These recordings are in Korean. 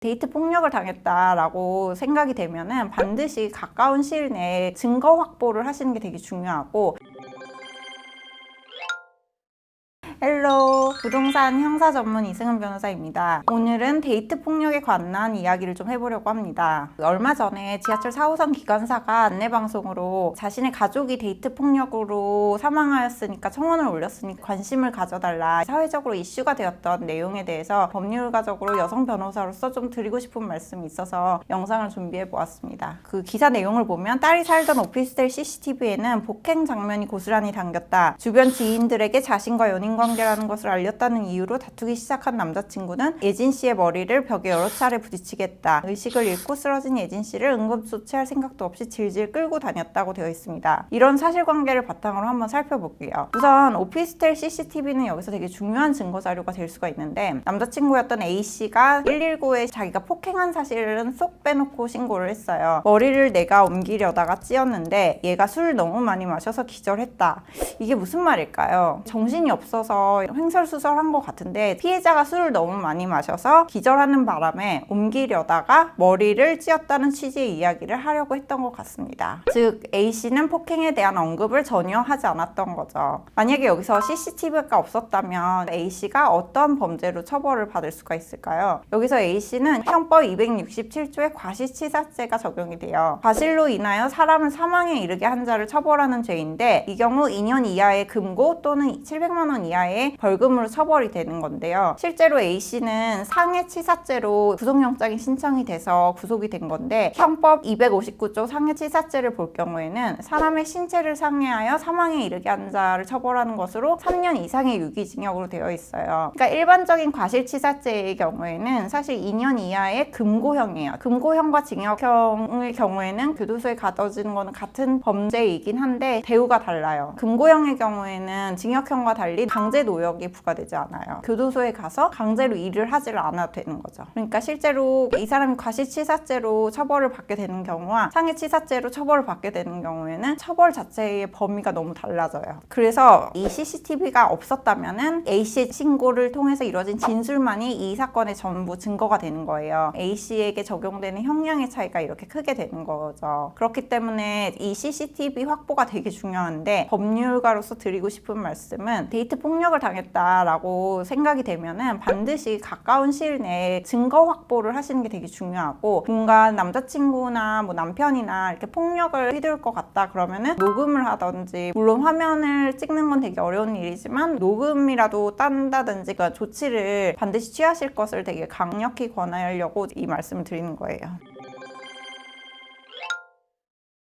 데이트 폭력을 당했다라고 생각이 되면은 반드시 가까운 시일 내에 증거 확보를 하시는 게 되게 중요하고, 헬로, 부동산 형사 전문 이승은 변호사입니다. 오늘은 데이트 폭력에 관한 이야기를 좀 해보려고 합니다. 얼마 전에 지하철 4호선 기관사가 안내방송으로 자신의 가족이 데이트 폭력으로 사망하였으니까 청원을 올렸으니 관심을 가져달라, 사회적으로 이슈가 되었던 내용에 대해서 법률가적으로 여성 변호사로서 좀 드리고 싶은 말씀이 있어서 영상을 준비해 보았습니다. 그 기사 내용을 보면 딸이 살던 오피스텔 CCTV에는 폭행 장면이 고스란히 담겼다. 주변 지인들에게 자신과 연인 관계라는 것을 알렸다는 이유로 다투기 시작한 남자친구는 예진 씨의 머리를 벽에 여러 차례 부딪히게 했다. 의식을 잃고 쓰러진 예진 씨를 응급조치할 생각도 없이 질질 끌고 다녔다고 되어 있습니다. 이런 사실관계를 바탕으로 한번 살펴볼게요. 우선 오피스텔 CCTV는 여기서 되게 중요한 증거 자료가 될 수가 있는데, 남자친구였던 A씨가 119에 자기가 폭행한 사실은 쏙 빼놓고 신고를 했어요. 머리를 내가 옮기려다가 찧었는데 얘가 술 너무 많이 마셔서 기절했다. 이게 무슨 말일까요? 정신이 없어서 횡설수설한 것 같은데, 피해자가 술을 너무 많이 마셔서 기절하는 바람에 옮기려다가 머리를 찧었다는 취지의 이야기를 하려고 했던 것 같습니다. 즉 A씨는 폭행에 대한 언급을 전혀 하지 않았던 거죠. 만약에 여기서 CCTV가 없었다면 A씨가 어떤 범죄로 처벌을 받을 수가 있을까요? 여기서 A씨는 형법 267조의 과실치사죄가 적용이 돼요. 과실로 인하여 사람을 사망에 이르게 한 자를 처벌하는 죄인데, 이 경우 2년 이하의 금고 또는 700만 원 이하의 벌금으로 처벌이 되는 건데요. 실제로 A씨는 상해치사죄로 구속영장이 신청이 돼서 구속이 된 건데, 형법 259조 상해치사죄를 볼 경우에는 사람의 신체를 상해하여 사망에 이르게 한 자를 처벌하는 것으로 3년 이상의 유기징역으로 되어 있어요. 그러니까 일반적인 과실치사죄의 경우에는 사실 2년 이하의 금고형이에요. 금고형과 징역형의 경우에는 교도소에 가둬지는 거는 같은 범죄이긴 한데 대우가 달라요. 금고형의 경우에는 징역형과 달리 강제 노역이 부과되지 않아요. 교도소에 가서 강제로 일을 하지를 않아도 되는 거죠. 그러니까 실제로 이 사람이 과실치사죄로 처벌을 받게 되는 경우와 상해치사죄로 처벌을 받게 되는 경우에는 처벌 자체의 범위가 너무 달라져요. 그래서 이 CCTV가 없었다면은 A씨의 신고를 통해서 이루어진 진술만이 이 사건의 전부 증거가 되는 거예요. A씨에게 적용되는 형량의 차이가 이렇게 크게 되는 거죠. 그렇기 때문에 이 CCTV 확보가 되게 중요한데, 법률가로서 드리고 싶은 말씀은 데이트 폭력을 당했다라고 생각이 되면은 반드시 가까운 시일 내에 증거 확보를 하시는 게 되게 중요하고, 뭔가 남자친구나 뭐 남편이나 이렇게 폭력을 휘둘 것 같다 그러면은 녹음을 하든지, 물론 화면을 찍는 건 되게 어려운 일이지만 녹음이라도 딴다든지 그 조치를 반드시 취하실 것을 되게 강력히 권하려고 이 말씀을 드리는 거예요.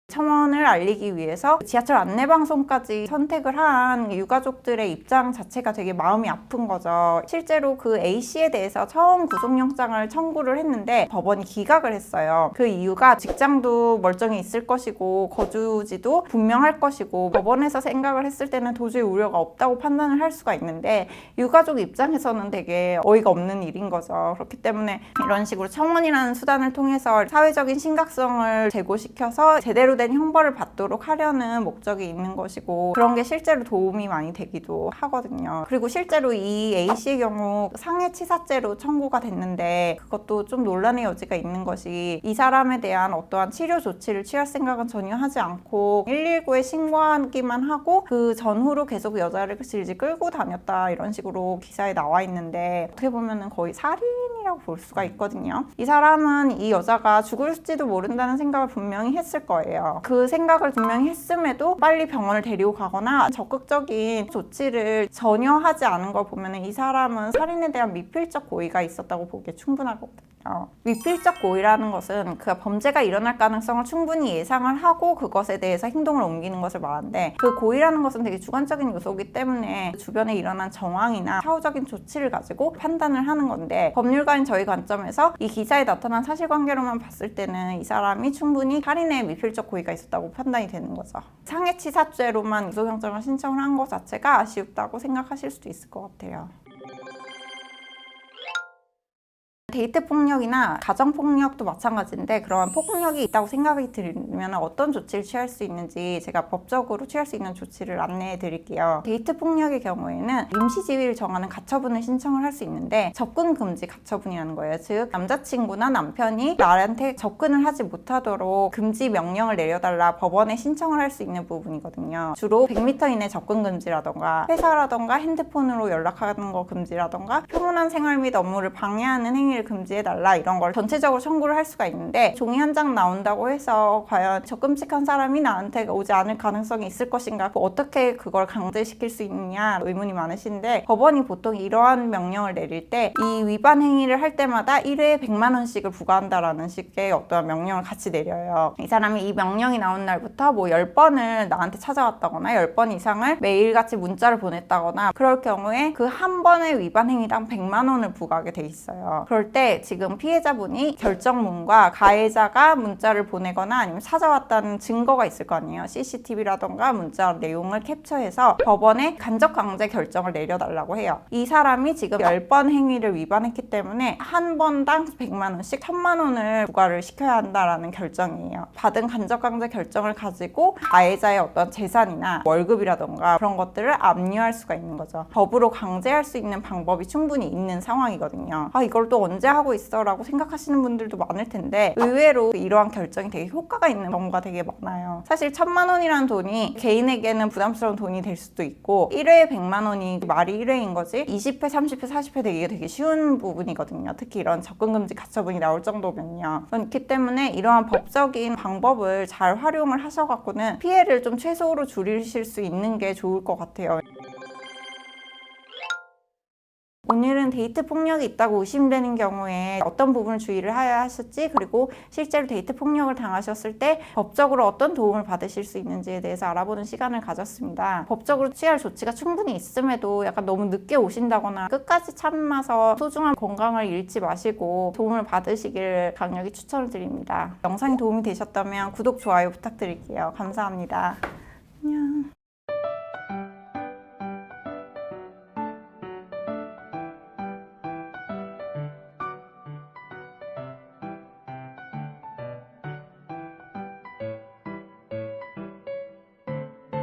청원을 알리기 위해서 지하철 안내방송까지 선택을 한 유가족들의 입장 자체가 되게 마음이 아픈 거죠. 실제로 그 A씨에 대해서 처음 구속영장을 청구를 했는데 법원이 기각을 했어요. 그 이유가 직장도 멀쩡히 있을 것이고 거주지도 분명할 것이고, 법원에서 생각을 했을 때는 도저히 우려가 없다고 판단을 할 수가 있는데, 유가족 입장에서는 되게 어이가 없는 일인 거죠. 그렇기 때문에 이런 식으로 청원이라는 수단을 통해서 사회적인 심각성을 제고시켜서 제대로 된 형벌을 받도록 하려는 목적이 있는 것이고, 그런 게 실제로 도움이 많이 되기도 하거든요. 그리고 실제로 이 A씨의 경우 상해치사죄로 청구가 됐는데, 그것도 좀 논란의 여지가 있는 것이, 이 사람에 대한 어떠한 치료 조치를 취할 생각은 전혀 하지 않고 119에 신고하기만 하고 그 전후로 계속 여자를 질질 끌고 다녔다, 이런 식으로 기사에 나와 있는데, 어떻게 보면은 거의 살인이라고 볼 수가 있거든요. 이 사람은 이 여자가 죽을지도 모른다는 생각을 분명히 했을 거예요. 그 생각을 분명히 했음에도 빨리 병원을 데리고 가거나 적극적인 조치를 전혀 하지 않은 걸 보면 이 사람은 살인에 대한 미필적 고의가 있었다고 보기에 충분하거든요. 미필적 고의라는 것은 그 범죄가 일어날 가능성을 충분히 예상을 하고 그것에 대해서 행동을 옮기는 것을 말하는데, 그 고의라는 것은 되게 주관적인 요소이기 때문에 주변에 일어난 정황이나 사후적인 조치를 가지고 판단을 하는 건데, 법률가인 저희 관점에서 이 기사에 나타난 사실관계로만 봤을 때는 이 사람이 충분히 살인의 미필적 고의가 있었다고 판단이 되는 거죠. 상해치사죄로만 구속영장을 신청을 한 것 자체가 아쉽다고 생각하실 수도 있을 것 같아요. 데이트 폭력이나 가정 폭력도 마찬가지인데 그러한 폭력이 있다고 생각이 들면 어떤 조치를 취할 수 있는지 제가 법적으로 취할 수 있는 조치를 안내해 드릴게요. 데이트 폭력의 경우에는 임시지위를 정하는 가처분을 신청을 할 수 있는데 접근 금지 가처분이라는 거예요. 즉 남자친구나 남편이 나한테 접근을 하지 못하도록 금지 명령을 내려달라 법원에 신청을 할 수 있는 부분이거든요. 주로 100m 이내 접근 금지라던가 회사라던가 핸드폰으로 연락하는 거 금지라던가 평온한 생활 및 업무를 방해하는 행위를 금지해달라 이런 걸 전체적으로 청구를 할 수가 있는데 종이 한 장 나온다고 해서 과연 저 끔찍한 사람이 나한테 오지 않을 가능성이 있을 것인가, 어떻게 그걸 강제시킬 수 있느냐 의문이 많으신데 법원이 보통 이러한 명령을 내릴 때 이 위반 행위를 할 때마다 1회에 100만 원씩을 부과한다라는 식의 어떤 명령을 같이 내려요. 이 사람이 이 명령이 나온 날부터 뭐 10번을 나한테 찾아왔다거나 10번 이상을 매일같이 문자를 보냈다거나 그럴 경우에 그 한 번의 위반 행위당 100만 원을 부과하게 돼 있어요. 그럴 때 지금 피해자분이 결정문과 가해자가 문자를 보내거나 아니면 찾아왔다는 증거가 있을 거 아니에요. CCTV라던가 문자 내용을 캡처해서 법원에 간접강제 결정을 내려달라고 해요. 이 사람이 지금 10번 행위를 위반했기 때문에 한 번당 100만 원씩 1000만 원을 부과를 시켜야 한다라는 결정이에요. 받은 간접강제 결정을 가지고 가해자의 어떤 재산이나 월급이라던가 그런 것들을 압류할 수가 있는 거죠. 법으로 강제할 수 있는 방법이 충분히 있는 상황이거든요. 이걸 또 언제 하고 있어? 라고 생각하시는 분들도 많을 텐데 의외로 이러한 결정이 되게 효과가 있는 경우가 되게 많아요. 사실 1000만 원이라는 돈이 개인에게는 부담스러운 돈이 될 수도 있고 1회에 100만 원이 말이 1회인 거지 20회, 30회, 40회 되기가 되게 쉬운 부분이거든요. 특히 이런 접근금지 가처분이 나올 정도면요. 그렇기 때문에 이러한 법적인 방법을 잘 활용을 하셔갖고는 피해를 좀 최소로 줄이실 수 있는 게 좋을 것 같아요. 오늘은 데이트 폭력이 있다고 의심되는 경우에 어떤 부분을 주의를 해야 하실지, 그리고 실제로 데이트 폭력을 당하셨을 때 법적으로 어떤 도움을 받으실 수 있는지에 대해서 알아보는 시간을 가졌습니다. 법적으로 취할 조치가 충분히 있음에도 약간 너무 늦게 오신다거나 끝까지 참아서 소중한 건강을 잃지 마시고 도움을 받으시길 강력히 추천을 드립니다. 영상이 도움이 되셨다면 구독, 좋아요 부탁드릴게요. 감사합니다.